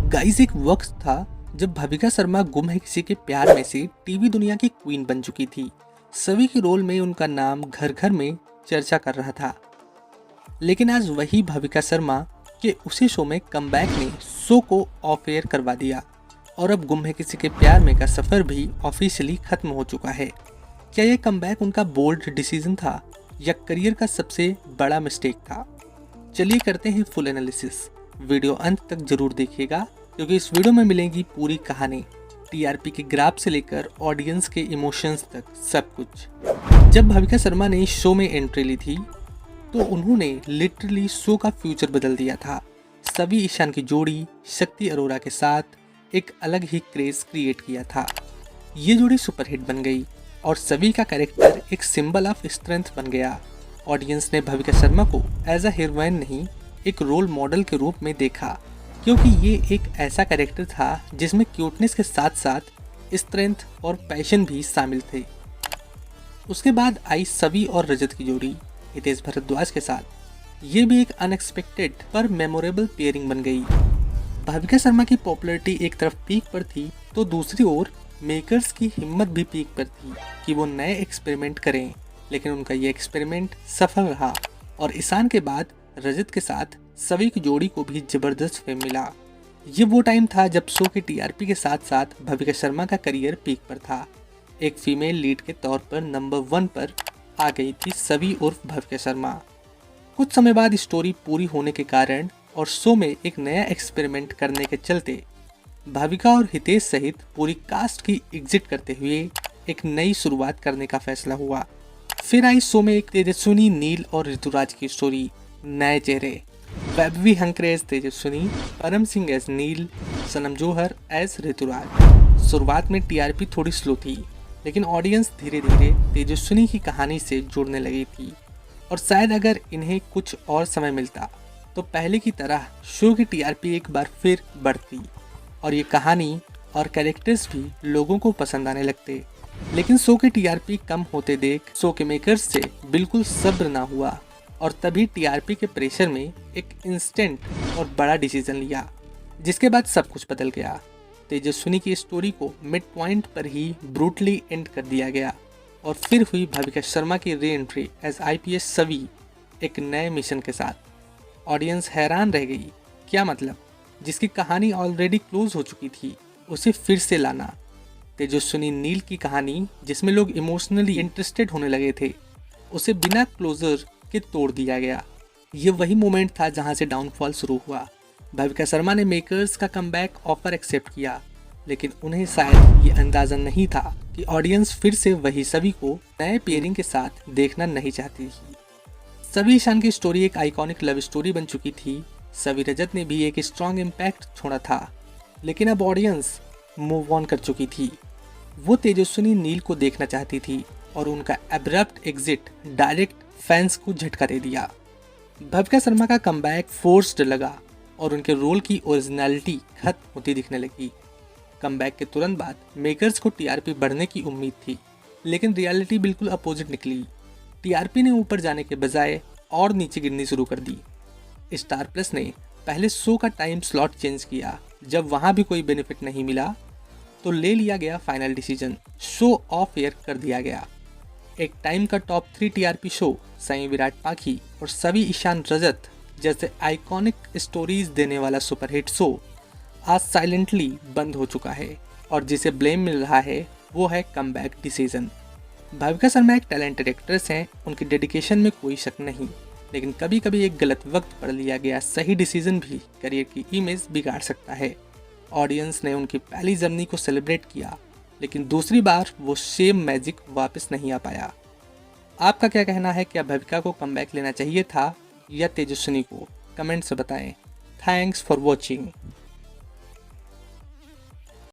Guys, एक वक्त था जब भाविका शर्मा गुम है किसी के प्यार में से टीवी दुनिया की क्वीन बन चुकी थी। सभी के रोल में उनका नाम घर घर में चर्चा कर रहा था। लेकिन आज वही भाविका शर्मा के उसी शो में कमबैक ने शो को ऑफ एयर करवा दिया और अब गुम है किसी के प्यार में का सफर भी ऑफिशियली खत्म हो चुका है। क्या यह कमबैक उनका बोल्ड डिसीजन था या करियर का सबसे बड़ा मिस्टेक था? चलिए करते हैं फुल एनालिसिस। वीडियो अंत तक जरूर देखिएगा क्योंकि इस वीडियो में मिलेगी पूरी कहानी, टीआरपी के ग्राफ से लेकर ऑडियंस के इमोशंस तक, सब कुछ। जब भाविका शर्मा ने इस शो में एंट्री ली थी तो उन्होंने लिटरली शो का फ्यूचर बदल दिया था। सभी ईशान की जोड़ी शक्ति अरोरा के साथ एक अलग ही क्रेज क्रिएट किया था। ये जोड़ी सुपरहिट बन गई और सभी का कैरेक्टर एक सिंबल ऑफ स्ट्रेंथ बन गया। ऑडियंस ने भाविका शर्मा को एज अ हीरोइन नहीं, एक रोल मॉडल के रूप में देखा क्योंकि ये एक ऐसा कैरेक्टर था जिसमें क्यूटनेस के साथ साथ स्ट्रेंथ और पैशन भी शामिल थे। उसके बाद आई सवी और रजत की जोड़ी हितेश भारद्वाज के साथ। ये भी एक अनएक्सपेक्टेड पर मेमोरेबल पेयरिंग बन गई। भाविका शर्मा की पॉपुलैरिटी एक तरफ पीक पर थी तो दूसरी ओर मेकर्स की हिम्मत भी पीक पर थी कि वो नए एक्सपेरिमेंट करें, लेकिन उनका ये एक्सपेरिमेंट सफल रहा और ईशान के बाद रजत के साथ सभी की जोड़ी को भी जबरदस्त फेम मिला। ये वो टाइम था जब शो के टीआरपी के साथ साथ भाविका शर्मा का करियर पीक पर था। एक फीमेल लीड के तौर पर नंबर 1 पर आ गई थी सभी उर्फ भाविका शर्मा। कुछ समय बाद स्टोरी पूरी होने के कारण और शो में एक नया एक्सपेरिमेंट करने के चलते भाविका और हितेश सहित पूरी कास्ट की एग्जिट करते हुए एक नई शुरुआत करने का फैसला हुआ। फिर आई शो में एक तेजस्विनी, नील और ऋतुराज की स्टोरी, नए चेहरे, वैभवी हंकरे एज तेजस्विनी, परम सिंह एज नील, सनम जौहर एज ऋतुराज। शुरुआत में टीआरपी थोड़ी स्लो थी लेकिन ऑडियंस धीरे धीरे तेजस्विनी की कहानी से जुड़ने लगी थी और शायद अगर इन्हें कुछ और समय मिलता तो पहले की तरह शो की टीआरपी एक बार फिर बढ़ती और ये कहानी और कैरेक्टर्स भी लोगों को पसंद आने लगते। लेकिन शो के टीआरपी कम होते देख शो के मेकर्स से बिल्कुल सब्र ना हुआ और तभी टीआरपी के प्रेशर में एक इंस्टेंट और बड़ा डिसीजन लिया जिसके बाद सब कुछ बदल गया। तेजस्विनी की स्टोरी को मिड पॉइंट पर ही ब्रूटली एंड कर दिया गया और फिर हुई भाविका शर्मा की री एंट्री एज आईपीएस सवी एक नए मिशन के साथ। ऑडियंस हैरान रह गई, क्या मतलब, जिसकी कहानी ऑलरेडी क्लोज हो चुकी थी उसे फिर से लाना। तेजस्विनी नील की कहानी जिसमें लोग इमोशनली इंटरेस्टेड होने लगे थे उसे बिना क्लोजर के तोड़ दिया गया। ये वही मोमेंट था जहां से डाउनफॉल शुरू हुआ। भाविका शर्मा ने मेकर्स का कमबैक ऑफर एक्सेप्ट किया लेकिन उन्हें शायद ये अंदाजा नहीं था कि ऑडियंस फिर से वही सभी को नए पेयरिंग के साथ देखना नहीं चाहती थी। सभी ईशान की स्टोरी एक आइकॉनिक लव स्टोरी बन चुकी थी। सभी रजत ने भी एक स्ट्रॉन्ग इम्पैक्ट छोड़ा था लेकिन अब ऑडियंस मूव ऑन कर चुकी थी। वो तेजस्विनी नील को देखना चाहती थी और उनका एब्रप्ट एग्जिट डायरेक्ट फैंस को झटका दे दिया। भाविका शर्मा का कमबैक फोर्स्ड लगा और उनके रोल की ओरिजिनलिटी खत्म होती दिखने लगी। कमबैक के तुरंत बाद मेकर्स को टीआरपी बढ़ने की उम्मीद थी लेकिन रियलिटी बिल्कुल अपोजिट निकली। टीआरपी ने ऊपर जाने के बजाय और नीचे गिरनी शुरू कर दी। स्टार प्लस ने पहले शो का टाइम स्लॉट चेंज किया, जब वहाँ भी कोई बेनिफिट नहीं मिला तो ले लिया गया final decision, show off air कर दिया गया। एक टाइम का top 3 TRP show Sai Virat पाखी और सभी ईशान रजत जैसे आइकॉनिक स्टोरीज देने वाला सुपरहिट शो आज साइलेंटली बंद हो चुका है और जिसे ब्लेम मिल रहा है वो है कमबैक डिसीजन। भाविका शर्मा एक टैलेंटेड एक्ट्रेस हैं, उनकी डेडिकेशन में कोई शक नहीं, लेकिन कभी कभी एक गलत वक्त पर लिया गया सही डिसीजन भी करियर की इमेज बिगाड़ सकता है। ऑडियंस ने उनकी पहली जर्नी को सेलिब्रेट किया लेकिन दूसरी बार वो सेम मैजिक वापस नहीं आ पाया। आपका क्या कहना है, क्या भाविका को कमबैक लेना चाहिए था या तेजस्विनी को? कमेंट से बताएं। Thanks for watching.